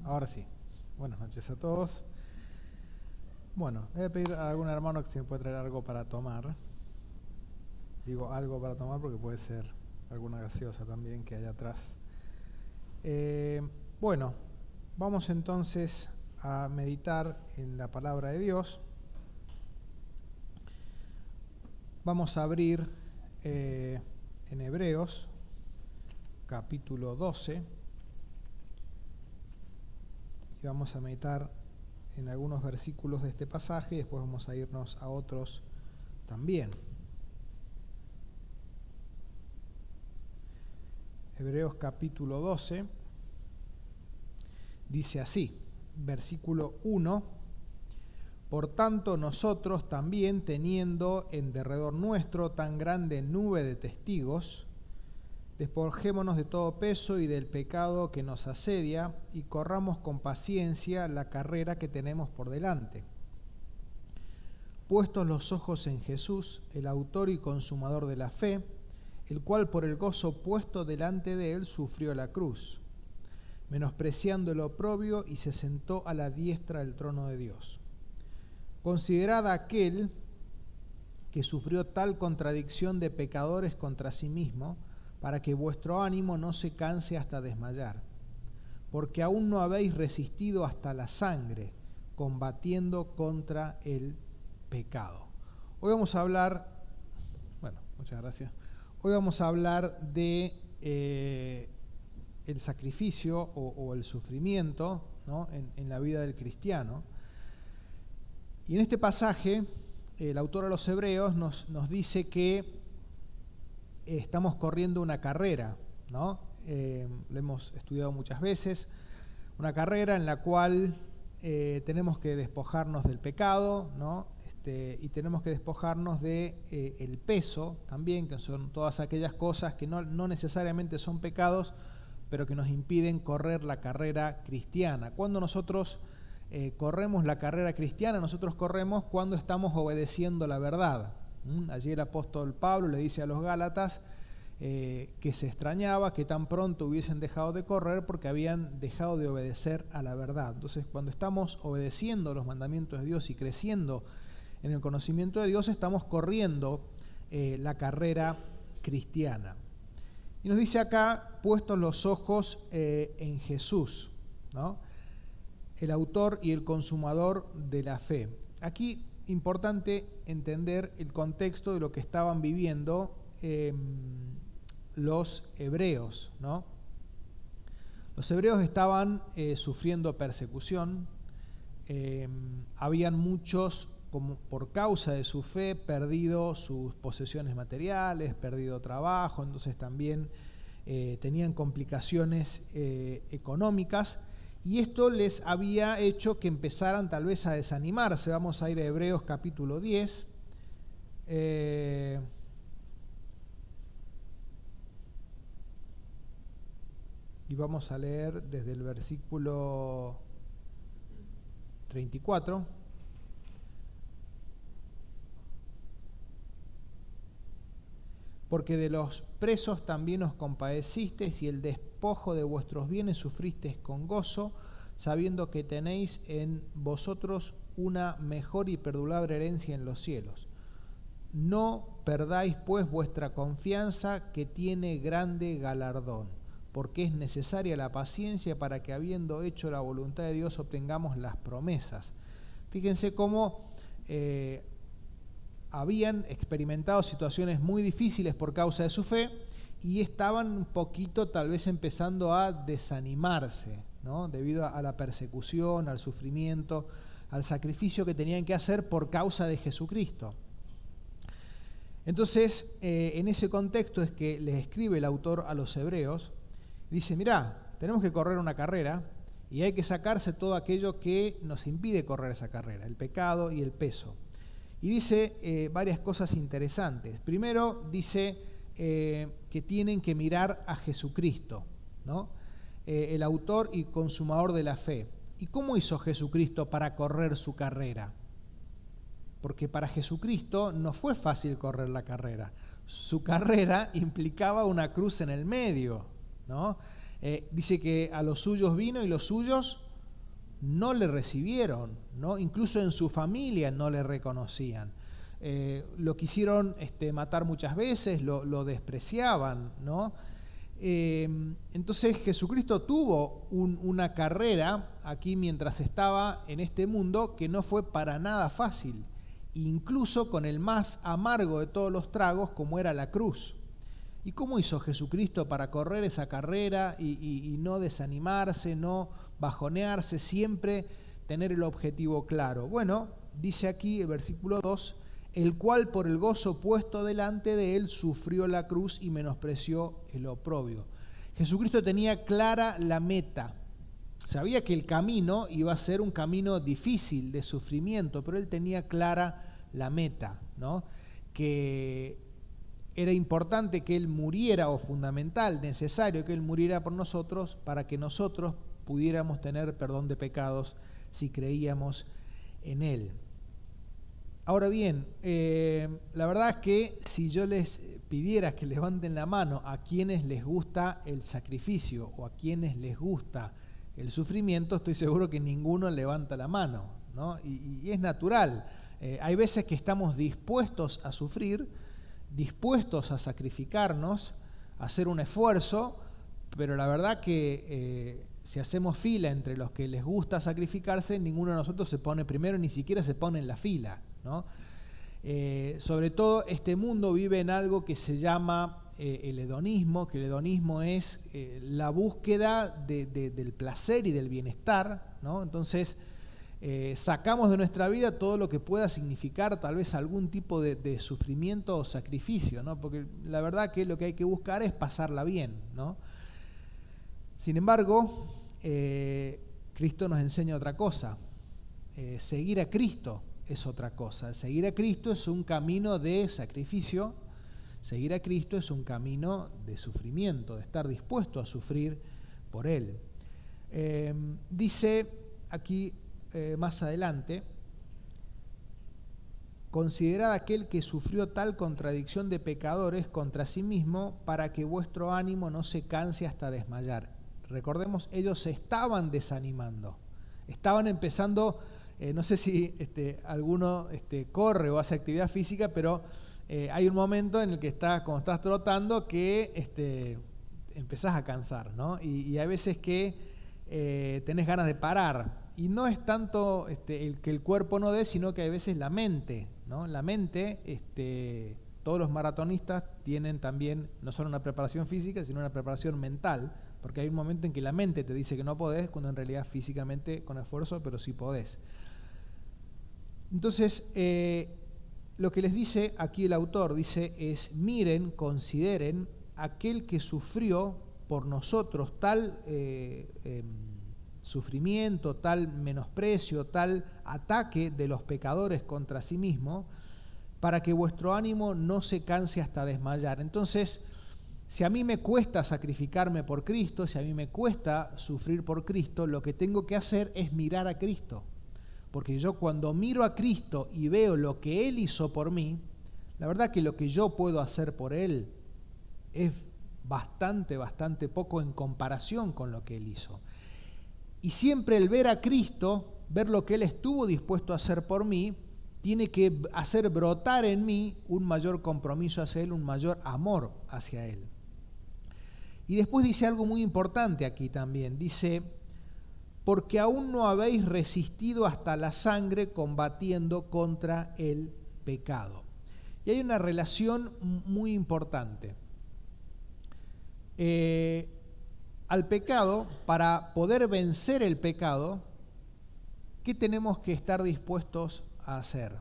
Ahora sí. Buenas noches a todos. Bueno, voy a pedir a algún hermano que se me pueda traer algo para tomar. Digo algo para tomar porque puede ser alguna gaseosa también que hay atrás. Bueno, vamos entonces a meditar en la palabra de Dios. Vamos a abrir en Hebreos, capítulo 12. Y vamos a meditar en algunos versículos de este pasaje y después vamos a irnos a otros también. Hebreos capítulo 12 dice así, versículo 1: Por tanto nosotros también, teniendo en derredor nuestro tan grande nube de testigos, despojémonos de todo peso y del pecado que nos asedia y corramos con paciencia la carrera que tenemos por delante. Puestos los ojos en Jesús, el autor y consumador de la fe, el cual por el gozo puesto delante de él sufrió la cruz, menospreciando el oprobio, y se sentó a la diestra del trono de Dios. Considerad a aquel que sufrió tal contradicción de pecadores contra sí mismo, para que vuestro ánimo no se canse hasta desmayar, porque aún no habéis resistido hasta la sangre, combatiendo contra el pecado. Hoy vamos a hablar, muchas gracias. Hoy vamos a hablar de el sacrificio o el sufrimiento, ¿no? en la vida del cristiano. Y en este pasaje, el autor a los Hebreos nos dice que estamos corriendo una carrera, ¿no? Lo hemos estudiado muchas veces, una carrera en la cual tenemos que despojarnos del pecado, ¿no? Y tenemos que despojarnos de el peso también, que son todas aquellas cosas que no necesariamente son pecados, pero que nos impiden correr la carrera cristiana. Cuando nosotros corremos la carrera cristiana, nosotros corremos cuando estamos obedeciendo la verdad. Allí el apóstol Pablo le dice a los Gálatas que se extrañaba que tan pronto hubiesen dejado de correr porque habían dejado de obedecer a la verdad. Entonces, cuando estamos obedeciendo los mandamientos de Dios y creciendo en el conocimiento de Dios, estamos corriendo la carrera cristiana. Y nos dice acá, puestos los ojos en Jesús, ¿no? El autor y el consumador de la fe. Aquí importante entender el contexto de lo que estaban viviendo los hebreos, ¿no? Los hebreos estaban sufriendo persecución, habían muchos, como por causa de su fe, perdido sus posesiones materiales, perdido trabajo, entonces también tenían complicaciones económicas, y esto les había hecho que empezaran tal vez a desanimarse. Vamos a ir a Hebreos capítulo 10. Y vamos a leer desde el versículo 34. Porque de los presos también os compadecisteis, y el despojo de vuestros bienes sufristeis con gozo, sabiendo que tenéis en vosotros una mejor y perdurable herencia en los cielos. No perdáis pues vuestra confianza, que tiene grande galardón, porque es necesaria la paciencia para que, habiendo hecho la voluntad de Dios, obtengamos las promesas. Fíjense cómo habían experimentado situaciones muy difíciles por causa de su fe y estaban un poquito tal vez empezando a desanimarse, ¿no? Debido a la persecución, al sufrimiento, al sacrificio que tenían que hacer por causa de Jesucristo. Entonces, en ese contexto es que les escribe el autor a los hebreos. Dice, mirá, tenemos que correr una carrera y hay que sacarse todo aquello que nos impide correr esa carrera, el pecado y el peso. Y dice varias cosas interesantes. Primero dice que tienen que mirar a Jesucristo, ¿no? El autor y consumador de la fe. ¿Y cómo hizo Jesucristo para correr su carrera? Porque para Jesucristo no fue fácil correr la carrera. Su carrera implicaba una cruz en el medio, ¿no? Dice que a los suyos vino y los suyos no le recibieron, ¿no? Incluso en su familia no le reconocían. Lo quisieron matar muchas veces, lo despreciaban, ¿no? Entonces Jesucristo tuvo una carrera aquí mientras estaba en este mundo que no fue para nada fácil, incluso con el más amargo de todos los tragos como era la cruz. ¿Y cómo hizo Jesucristo para correr esa carrera y no desanimarse, no bajonearse, siempre tener el objetivo claro? Bueno, dice aquí el versículo 2, el cual por el gozo puesto delante de él sufrió la cruz y menospreció el oprobio. Jesucristo tenía clara la meta. Sabía que el camino iba a ser un camino difícil de sufrimiento, pero él tenía clara la meta, ¿no? Que era importante que él muriera, o fundamental, necesario que él muriera por nosotros, para que nosotros pudiéramos tener perdón de pecados si creíamos en él. Ahora bien, la verdad es que si yo les pidiera que levanten la mano a quienes les gusta el sacrificio o a quienes les gusta el sufrimiento, estoy seguro que ninguno levanta la mano, ¿no? Y es natural. Hay veces que estamos dispuestos a sufrir, dispuestos a sacrificarnos, a hacer un esfuerzo, pero la verdad que si hacemos fila entre los que les gusta sacrificarse, ninguno de nosotros se pone primero, ni siquiera se pone en la fila, ¿no? Sobre todo este mundo vive en algo que se llama el hedonismo, que el hedonismo es la búsqueda del placer y del bienestar, ¿no? Entonces sacamos de nuestra vida todo lo que pueda significar tal vez algún tipo de sufrimiento o sacrificio, ¿no? Porque la verdad que lo que hay que buscar es pasarla bien, ¿no? Sin embargo, Cristo nos enseña otra cosa. Seguir a Cristo es otra cosa. Seguir a Cristo es un camino de sacrificio. Seguir a Cristo es un camino de sufrimiento, de estar dispuesto a sufrir por Él. Dice aquí más adelante, considerad aquel que sufrió tal contradicción de pecadores contra sí mismo para que vuestro ánimo no se canse hasta desmayar. Recordemos, ellos se estaban desanimando, estaban empezando, no sé si alguno corre o hace actividad física, pero hay un momento en el que cuando estás trotando que empezás a cansar, ¿no? Y hay veces que tenés ganas de parar, y no es tanto el que el cuerpo no dé, sino que hay veces la mente, ¿no? La mente, todos los maratonistas tienen también no solo una preparación física, sino una preparación mental, porque hay un momento en que la mente te dice que no podés, cuando en realidad físicamente con esfuerzo, pero sí podés. Entonces, lo que les dice aquí el autor, dice, es miren, consideren aquel que sufrió por nosotros tal sufrimiento, tal menosprecio, tal ataque de los pecadores contra sí mismo, para que vuestro ánimo no se canse hasta desmayar. Entonces, si a mí me cuesta sacrificarme por Cristo, si a mí me cuesta sufrir por Cristo, lo que tengo que hacer es mirar a Cristo. Porque yo cuando miro a Cristo y veo lo que Él hizo por mí, la verdad que lo que yo puedo hacer por Él es bastante poco en comparación con lo que Él hizo. Y siempre el ver a Cristo, ver lo que Él estuvo dispuesto a hacer por mí, tiene que hacer brotar en mí un mayor compromiso hacia Él, un mayor amor hacia Él. Y después dice algo muy importante aquí también, dice, porque aún no habéis resistido hasta la sangre combatiendo contra el pecado. Y hay una relación muy importante. Al pecado, para poder vencer el pecado, ¿qué tenemos que estar dispuestos a hacer?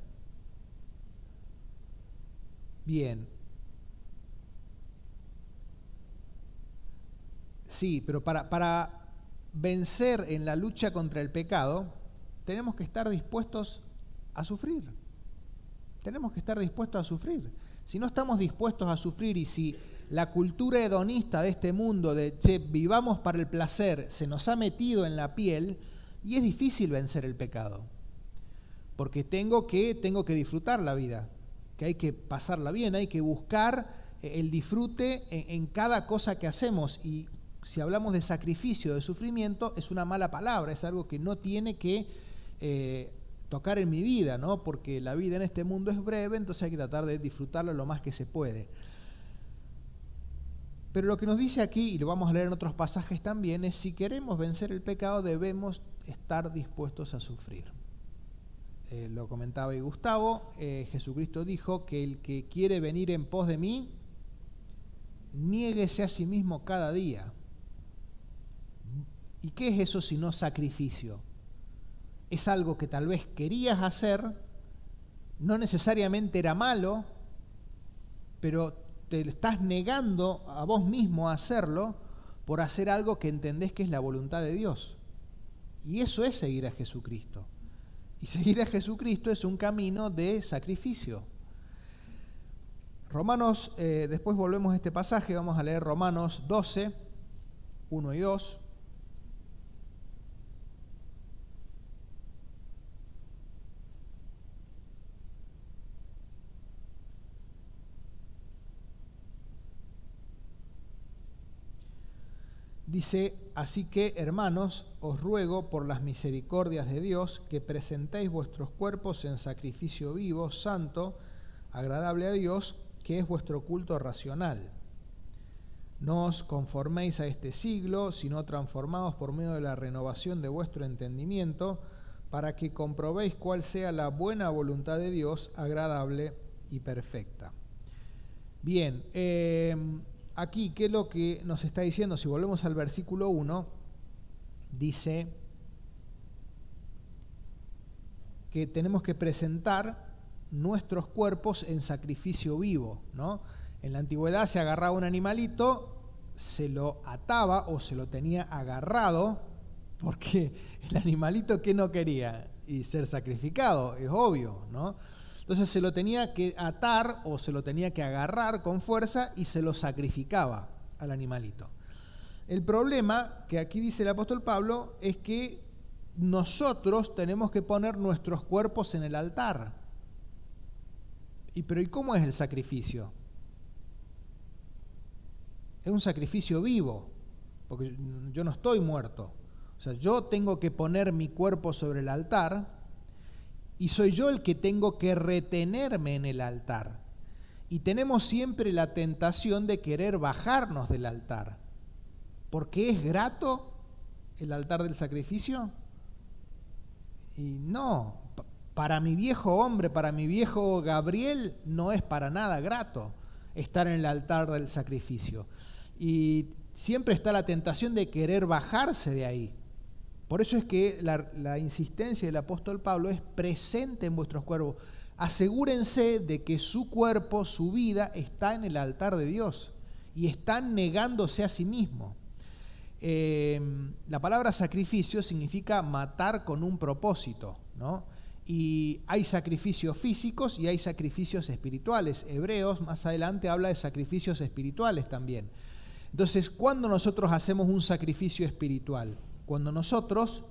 Bien. Sí, pero para vencer en la lucha contra el pecado, tenemos que estar dispuestos a sufrir. Tenemos que estar dispuestos a sufrir. Si no estamos dispuestos a sufrir y si la cultura hedonista de este mundo de vivamos para el placer se nos ha metido en la piel, y es difícil vencer el pecado. Porque tengo que disfrutar la vida, que hay que pasarla bien, hay que buscar el disfrute en cada cosa que hacemos. Y si hablamos de sacrificio, de sufrimiento, es una mala palabra, es algo que no tiene que tocar en mi vida, ¿no? Porque la vida en este mundo es breve, entonces hay que tratar de disfrutarla lo más que se puede. Pero lo que nos dice aquí, y lo vamos a leer en otros pasajes también, es si queremos vencer el pecado debemos estar dispuestos a sufrir. Lo comentaba y Gustavo, Jesucristo dijo que el que quiere venir en pos de mí, niéguese a sí mismo cada día. ¿Y qué es eso sino sacrificio? Es algo que tal vez querías hacer, no necesariamente era malo, pero te estás negando a vos mismo a hacerlo por hacer algo que entendés que es la voluntad de Dios. Y eso es seguir a Jesucristo. Y seguir a Jesucristo es un camino de sacrificio. Romanos, después volvemos a este pasaje, vamos a leer Romanos 12, 1 y 2. Dice, así que, hermanos, os ruego por las misericordias de Dios que presentéis vuestros cuerpos en sacrificio vivo, santo, agradable a Dios, que es vuestro culto racional. No os conforméis a este siglo, sino transformaos por medio de la renovación de vuestro entendimiento, para que comprobéis cuál sea la buena voluntad de Dios, agradable y perfecta. Bien, aquí, ¿qué es lo que nos está diciendo? Si volvemos al versículo 1, dice que tenemos que presentar nuestros cuerpos en sacrificio vivo, ¿no? En la antigüedad se agarraba un animalito, se lo ataba o se lo tenía agarrado, porque el animalito que no quería y ser sacrificado, es obvio, ¿no? Entonces se lo tenía que atar o se lo tenía que agarrar con fuerza y se lo sacrificaba al animalito. El problema que aquí dice el apóstol Pablo es que nosotros tenemos que poner nuestros cuerpos en el altar. ¿Y cómo es el sacrificio? Es un sacrificio vivo, porque yo no estoy muerto. O sea, yo tengo que poner mi cuerpo sobre el altar y soy yo el que tengo que retenerme en el altar. Y tenemos siempre la tentación de querer bajarnos del altar. ¿Por qué es grato el altar del sacrificio? Y no, para mi viejo hombre, para mi viejo Gabriel, no es para nada grato estar en el altar del sacrificio. Y siempre está la tentación de querer bajarse de ahí. Por eso es que la insistencia del apóstol Pablo es presente en vuestros cuerpos. Asegúrense de que su cuerpo, su vida, está en el altar de Dios y están negándose a sí mismo. La palabra sacrificio significa matar con un propósito, ¿no? Y hay sacrificios físicos y hay sacrificios espirituales. Hebreos más adelante habla de sacrificios espirituales también. Entonces, ¿cuándo nosotros hacemos un sacrificio espiritual? Cuando nosotros,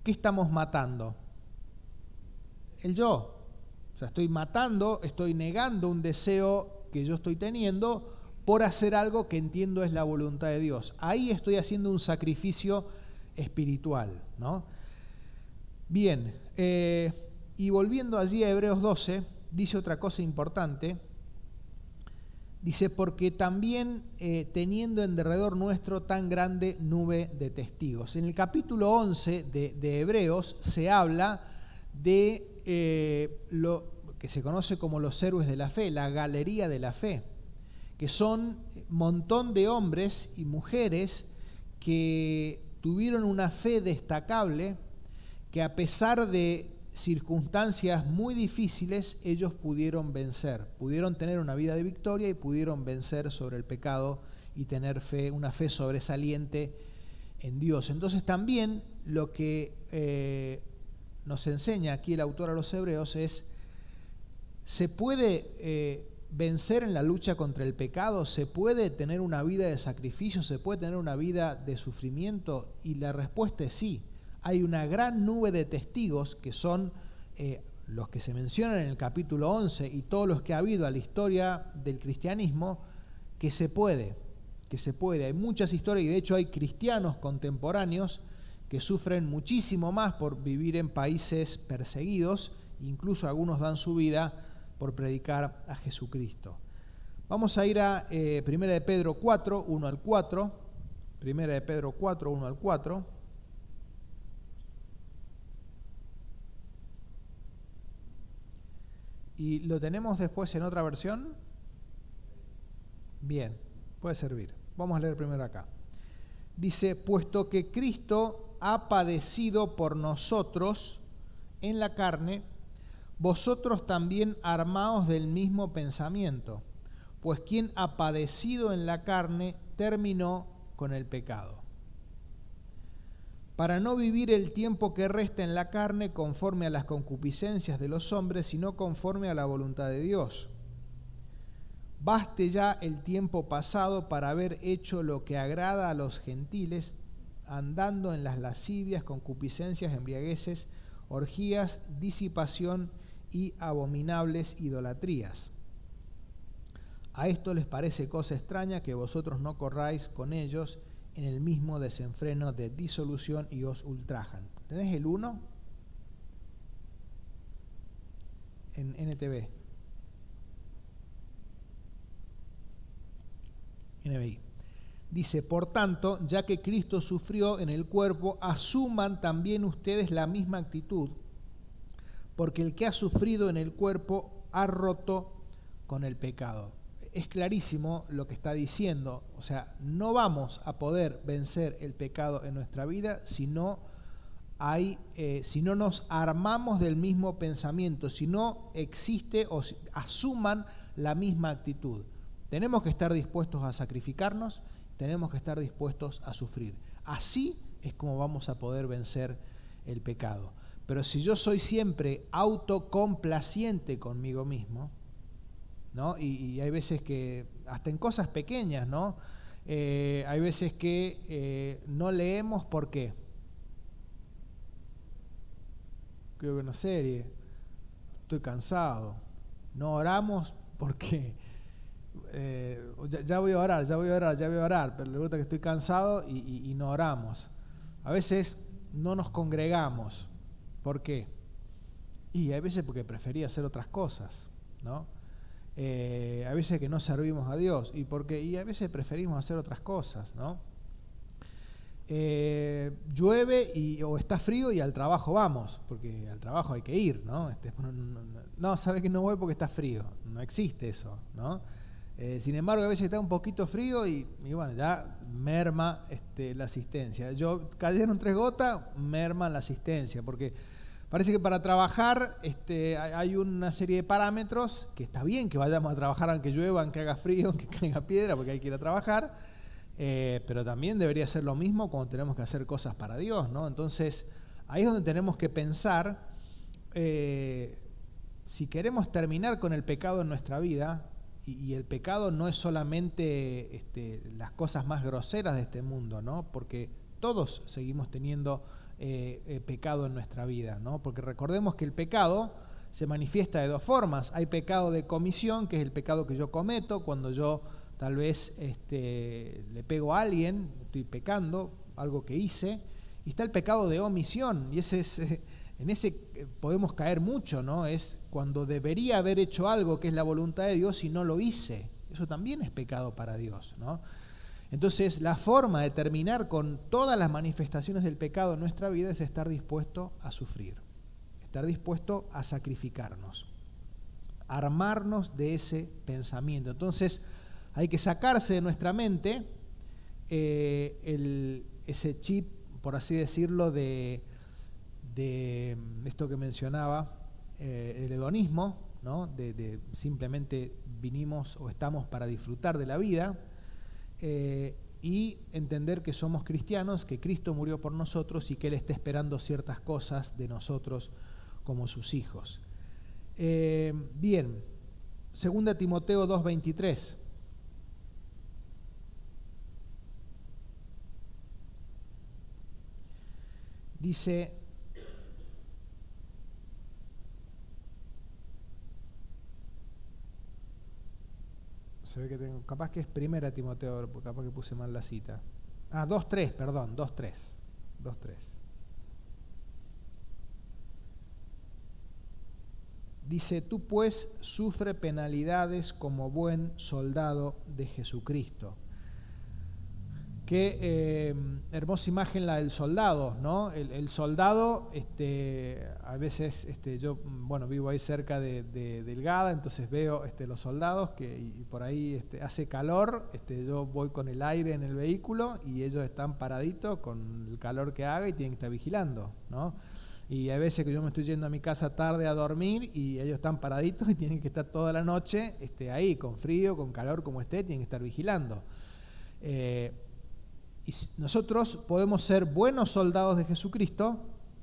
¿qué estamos matando? El yo. O sea, estoy matando, estoy negando un deseo que yo estoy teniendo por hacer algo que entiendo es la voluntad de Dios. Ahí estoy haciendo un sacrificio espiritual, ¿no? Bien, y volviendo allí a Hebreos 12, dice otra cosa importante. Dice, porque también teniendo en derredor nuestro tan grande nube de testigos. En el capítulo 11 de Hebreos se habla de lo que se conoce como los héroes de la fe, la galería de la fe, que son un montón de hombres y mujeres que tuvieron una fe destacable, que a pesar de circunstancias muy difíciles, ellos pudieron vencer, pudieron tener una vida de victoria y pudieron vencer sobre el pecado y tener fe, una fe sobresaliente en Dios. Entonces también lo que nos enseña aquí el autor a los Hebreos es, ¿se puede vencer en la lucha contra el pecado? ¿Se puede tener una vida de sacrificio? ¿Se puede tener una vida de sufrimiento? Y la respuesta es sí. Hay una gran nube de testigos que son los que se mencionan en el capítulo 11 y todos los que ha habido a la historia del cristianismo, que se puede que se puede. Hay muchas historias y de hecho hay cristianos contemporáneos que sufren muchísimo más por vivir en países perseguidos, incluso algunos dan su vida por predicar a Jesucristo. Vamos a ir a 1 de Pedro 4, 1 al 4. 1 de Pedro 4, 1 al 4. ¿Y lo tenemos después en otra versión? Bien, puede servir. Vamos a leer primero acá. Dice, puesto que Cristo ha padecido por nosotros en la carne, vosotros también armaos del mismo pensamiento, pues quien ha padecido en la carne terminó con el pecado, para no vivir el tiempo que resta en la carne conforme a las concupiscencias de los hombres, sino conforme a la voluntad de Dios. Baste ya el tiempo pasado para haber hecho lo que agrada a los gentiles, andando en las lascivias, concupiscencias, embriagueces, orgías, disipación y abominables idolatrías. A esto les parece cosa extraña que vosotros no corráis con ellos en el mismo desenfreno de disolución y os ultrajan. ¿Tenés el 1? En NTV. NBI. Dice, por tanto, ya que Cristo sufrió en el cuerpo, asuman también ustedes la misma actitud, porque el que ha sufrido en el cuerpo ha roto con el pecado. Es clarísimo lo que está diciendo, o sea, no vamos a poder vencer el pecado en nuestra vida si no nos armamos del mismo pensamiento, si no existe o asuman la misma actitud. Tenemos que estar dispuestos a sacrificarnos, tenemos que estar dispuestos a sufrir. Así es como vamos a poder vencer el pecado. Pero si yo soy siempre autocomplaciente conmigo mismo, ¿no? Y hay veces que, hasta en cosas pequeñas, ¿no? Hay veces que no leemos, ¿por qué? Creo que una serie, estoy cansado. No oramos porque ya voy a orar, pero le gusta que estoy cansado y no oramos. A veces no nos congregamos. ¿Por qué? Y hay veces porque prefería hacer otras cosas, ¿no? Hay veces que no servimos a Dios y a veces preferimos hacer otras cosas, ¿no? Llueve o está frío y al trabajo vamos, porque al trabajo hay que ir, ¿no? No, sabe que no voy porque está frío, no existe eso, ¿no? Sin embargo, a veces está un poquito frío y bueno, ya merma la asistencia. Cayeron 3 gotas, merma la asistencia, porque parece que para trabajar hay una serie de parámetros que está bien que vayamos a trabajar aunque llueva, aunque haga frío, aunque caiga piedra, porque hay que ir a trabajar, pero también debería ser lo mismo cuando tenemos que hacer cosas para Dios, ¿no? Entonces, ahí es donde tenemos que pensar, si queremos terminar con el pecado en nuestra vida, y el pecado no es solamente las cosas más groseras de este mundo, ¿no? Porque todos seguimos teniendo pecado en nuestra vida, ¿no? Porque recordemos que el pecado se manifiesta de 2 formas. Hay pecado de comisión, que es el pecado que yo cometo cuando yo tal vez le pego a alguien, estoy pecando, algo que hice, y está el pecado de omisión, y en ese podemos caer mucho, ¿no? Es cuando debería haber hecho algo que es la voluntad de Dios y no lo hice. Eso también es pecado para Dios, ¿no? Entonces, la forma de terminar con todas las manifestaciones del pecado en nuestra vida es estar dispuesto a sufrir, estar dispuesto a sacrificarnos, armarnos de ese pensamiento. Entonces, hay que sacarse de nuestra mente ese chip, por así decirlo, de esto que mencionaba, el hedonismo, ¿no? De simplemente vinimos o estamos para disfrutar de la vida, y entender que somos cristianos, que Cristo murió por nosotros y que Él está esperando ciertas cosas de nosotros como sus hijos. Bien, 2 Timoteo 2:23. Dice: se ve que tengo, capaz que es 1 Timoteo, capaz que puse mal la cita. 2:3, perdón, 2:3. Dice, tú pues sufre penalidades como buen soldado de Jesucristo. Qué hermosa imagen la del soldado, ¿no? El soldado, a veces yo, bueno, vivo ahí cerca de Delgada, entonces veo los soldados y por ahí hace calor, yo voy con el aire en el vehículo y ellos están paraditos con el calor que haga y tienen que estar vigilando, ¿no? Y hay veces que yo me estoy yendo a mi casa tarde a dormir y ellos están paraditos y tienen que estar toda la noche ahí, con frío, con calor, como esté, tienen que estar vigilando. Y nosotros podemos ser buenos soldados de Jesucristo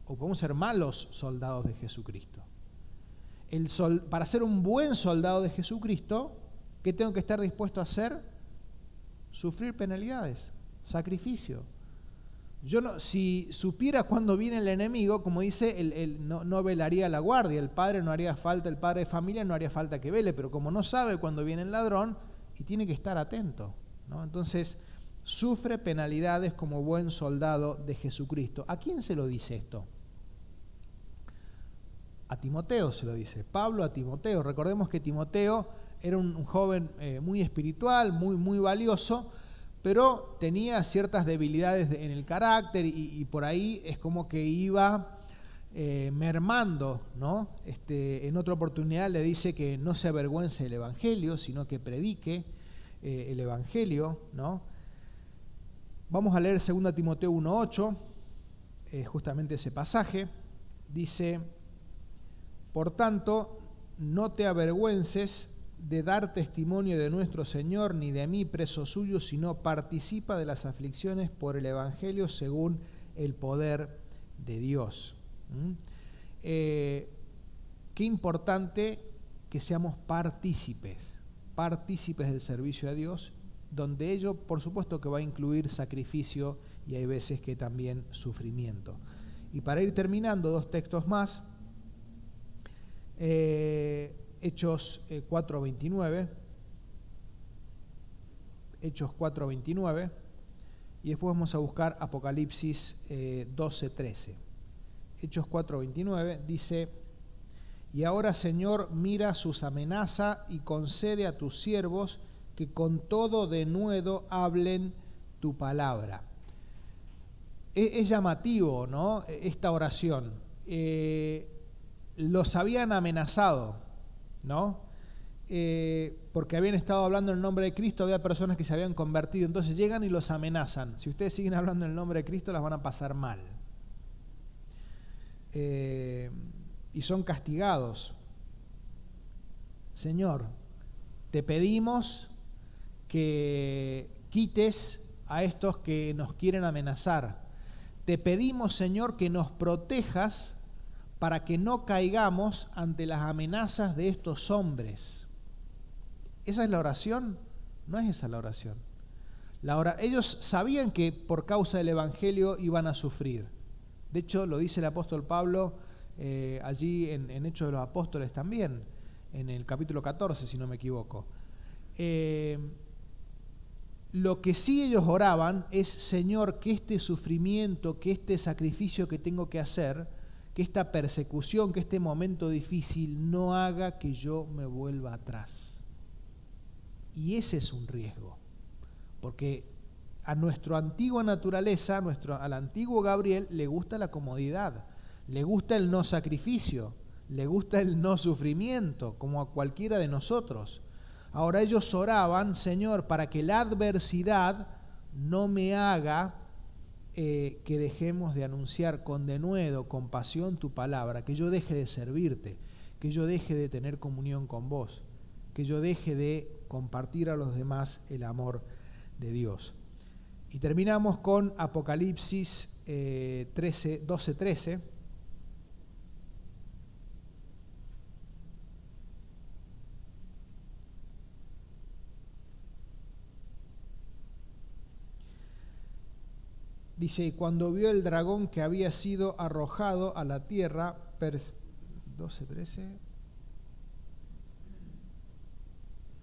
o podemos ser malos soldados de Jesucristo. Para ser un buen soldado de Jesucristo, ¿qué tengo que estar dispuesto a hacer? Sufrir penalidades, sacrificio. Yo no, si supiera cuándo viene el enemigo, como dice, no velaría la guardia, el padre no haría falta, el padre de familia no haría falta que vele, pero como no sabe cuándo viene el ladrón, y tiene que estar atento, ¿no? Entonces, sufre penalidades como buen soldado de Jesucristo. ¿A quién se lo dice esto? A Timoteo se lo dice, Pablo a Timoteo. Recordemos que Timoteo era un joven muy espiritual, muy valioso, pero tenía ciertas debilidades en el carácter y por ahí es como que iba mermando, ¿no? En otra oportunidad le dice que no se avergüence del Evangelio, sino que predique el Evangelio, ¿no? Vamos a leer 2 Timoteo 1:8, justamente ese pasaje. Dice, por tanto, no te avergüences de dar testimonio de nuestro Señor, ni de mí preso suyo, sino participa de las aflicciones por el Evangelio según el poder de Dios. Qué importante que seamos partícipes del servicio a Dios, donde ello, por supuesto, que va a incluir sacrificio y hay veces que también sufrimiento. Y para ir terminando, 2 textos más. Hechos 4:29, Hechos 4:29, y después vamos a buscar Apocalipsis 12:13. Hechos 4:29 dice, y ahora, Señor, mira sus amenazas y concede a tus siervos que con todo denuedo hablen tu palabra. Es llamativo, ¿no? Esta oración. Los habían amenazado, ¿no? Porque habían estado hablando en el nombre de Cristo, había personas que se habían convertido, entonces llegan y los amenazan. Si ustedes siguen hablando en el nombre de Cristo, las van a pasar mal. Y son castigados. Señor, te pedimos que quites a estos que nos quieren amenazar. Te pedimos, Señor, que nos protejas para que no caigamos ante las amenazas de estos hombres. ¿Esa es la oración? No es esa la oración. Ellos sabían que por causa del Evangelio iban a sufrir. De hecho, lo dice el apóstol Pablo allí en Hechos de los Apóstoles también, en el capítulo 14, si no me equivoco. Lo que sí ellos oraban es, Señor, que este sufrimiento, que este sacrificio que tengo que hacer, que esta persecución, que este momento difícil no haga que yo me vuelva atrás. Y ese es un riesgo, porque a nuestra antigua naturaleza, al antiguo Gabriel, le gusta la comodidad, le gusta el no sacrificio, le gusta el no sufrimiento, como a cualquiera de nosotros. Ahora ellos oraban, Señor, para que la adversidad no me haga que dejemos de anunciar con denuedo, con pasión tu palabra, que yo deje de servirte, que yo deje de tener comunión con vos, que yo deje de compartir a los demás el amor de Dios. Y terminamos con Apocalipsis 12:13. Dice, y cuando vio el dragón que había sido arrojado a la tierra, 12:13,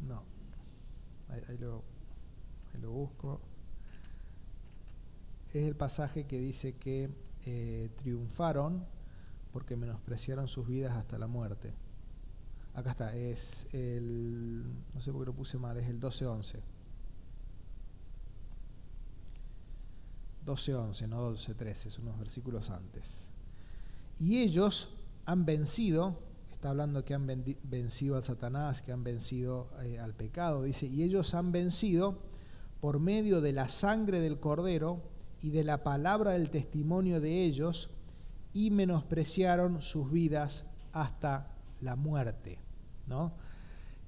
no, ahí lo busco. Es el pasaje que dice que triunfaron porque menospreciaron sus vidas hasta la muerte. Acá está, es el, no sé por qué lo puse mal, es el 12:11. 12:11, no 12:13, son unos versículos antes. Y ellos han vencido, está hablando que han vencido a Satanás, que han vencido al pecado, dice, y ellos han vencido por medio de la sangre del Cordero y de la palabra del testimonio de ellos, y menospreciaron sus vidas hasta la muerte, ¿no?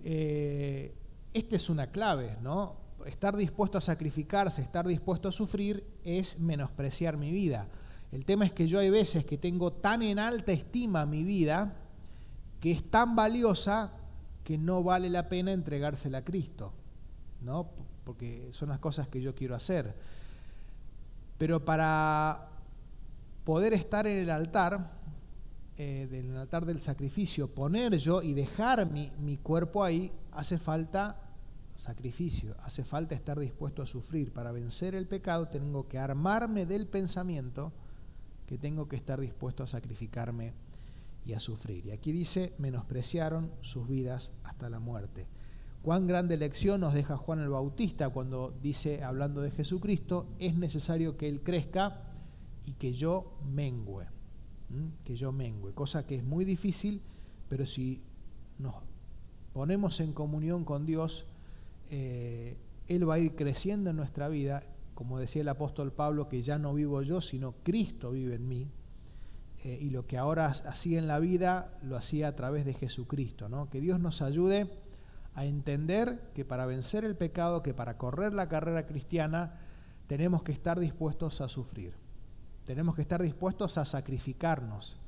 Esta es una clave, ¿no? Estar dispuesto a sacrificarse, estar dispuesto a sufrir, es menospreciar mi vida. El tema es que yo hay veces que tengo tan en alta estima mi vida, que es tan valiosa, que no vale la pena entregársela a Cristo, ¿no? Porque son las cosas que yo quiero hacer. Pero para poder estar en el altar del sacrificio, poner yo y dejar mi cuerpo ahí, hace falta sacrificio, hace falta estar dispuesto a sufrir. Para vencer el pecado tengo que armarme del pensamiento que tengo que estar dispuesto a sacrificarme y a sufrir. Y aquí dice, menospreciaron sus vidas hasta la muerte. Cuán grande lección nos deja Juan el Bautista cuando dice, hablando de Jesucristo, es necesario que Él crezca y que yo mengüe. Que yo mengüe, cosa que es muy difícil, pero si nos ponemos en comunión con Dios, Él va a ir creciendo en nuestra vida, como decía el apóstol Pablo, que ya no vivo yo, sino Cristo vive en mí, y lo que ahora hacía en la vida, lo hacía a través de Jesucristo, ¿no? Que Dios nos ayude a entender que para vencer el pecado, que para correr la carrera cristiana, tenemos que estar dispuestos a sufrir. Tenemos que estar dispuestos a sacrificarnos,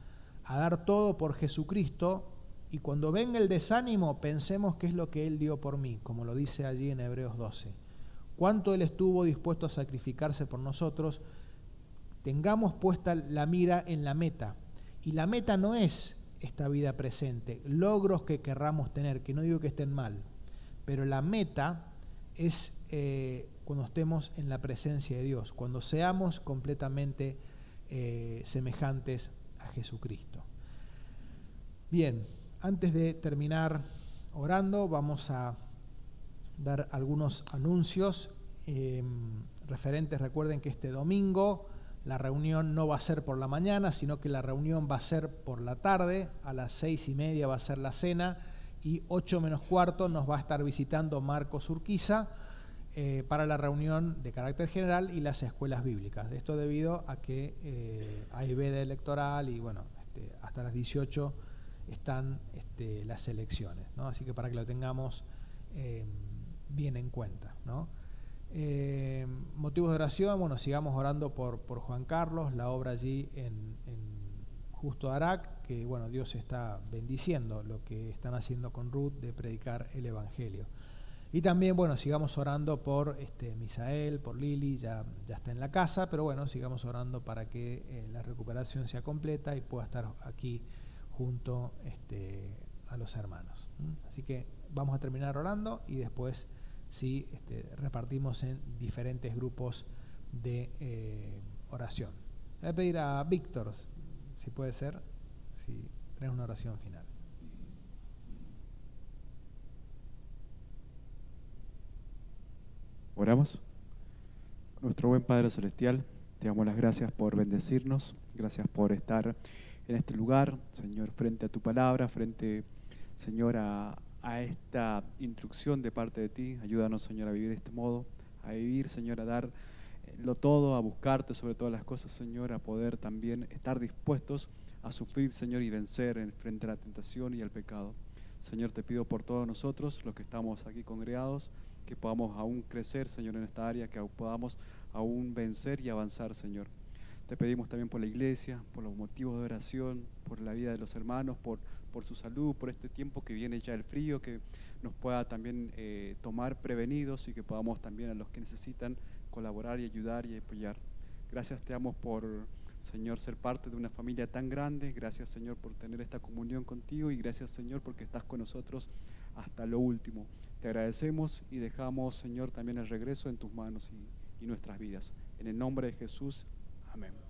a dar todo por Jesucristo, y cuando venga el desánimo, pensemos qué es lo que Él dio por mí, como lo dice allí en Hebreos 12. Cuánto Él estuvo dispuesto a sacrificarse por nosotros. Tengamos puesta la mira en la meta, y la meta no es esta vida presente, logros que querramos tener, que no digo que estén mal, pero la meta es cuando estemos en la presencia de Dios, cuando seamos completamente semejantes a Jesucristo. Bien, antes de terminar orando, vamos a dar algunos anuncios referentes. Recuerden que este domingo la reunión no va a ser por la mañana, sino que la reunión va a ser por la tarde. A las 6:30 va a ser la cena, y 8:15 nos va a estar visitando Marcos Urquiza para la reunión de carácter general y las escuelas bíblicas. Esto debido a que hay veda electoral y bueno, hasta las 18 están las elecciones, ¿no? Así que para que lo tengamos bien en cuenta, ¿no? Motivos de oración, bueno, sigamos orando por Juan Carlos, la obra allí en Justo Arac, que bueno, Dios está bendiciendo lo que están haciendo con Ruth de predicar el Evangelio. Y también, bueno, sigamos orando por Misael, por Lili, ya está en la casa, pero bueno, sigamos orando para que la recuperación sea completa y pueda estar aquí junto a los hermanos. Así que vamos a terminar orando y después sí repartimos en diferentes grupos de oración. Voy a pedir a Víctor, si puede ser, si tenés una oración final. Oramos. Nuestro buen Padre Celestial, te damos las gracias por bendecirnos, gracias por estar en este lugar, Señor, frente a tu palabra, frente, Señor, a esta instrucción de parte de ti. Ayúdanos, Señor, a vivir de este modo, a vivir, Señor, a darlo todo, a buscarte sobre todas las cosas, Señor, a poder también estar dispuestos a sufrir, Señor, y vencer frente a la tentación y al pecado. Señor, te pido por todos nosotros, los que estamos aquí congregados, que podamos aún crecer, Señor, en esta área, que podamos aún vencer y avanzar, Señor. Te pedimos también por la iglesia, por los motivos de oración, por la vida de los hermanos, por su salud, por este tiempo que viene ya el frío, que nos pueda también tomar prevenidos y que podamos también a los que necesitan colaborar y ayudar y apoyar. Gracias te damos por, Señor, ser parte de una familia tan grande. Gracias, Señor, por tener esta comunión contigo, y gracias, Señor, porque estás con nosotros hasta lo último. Te agradecemos y dejamos, Señor, también el regreso en tus manos y nuestras vidas. En el nombre de Jesús, amén.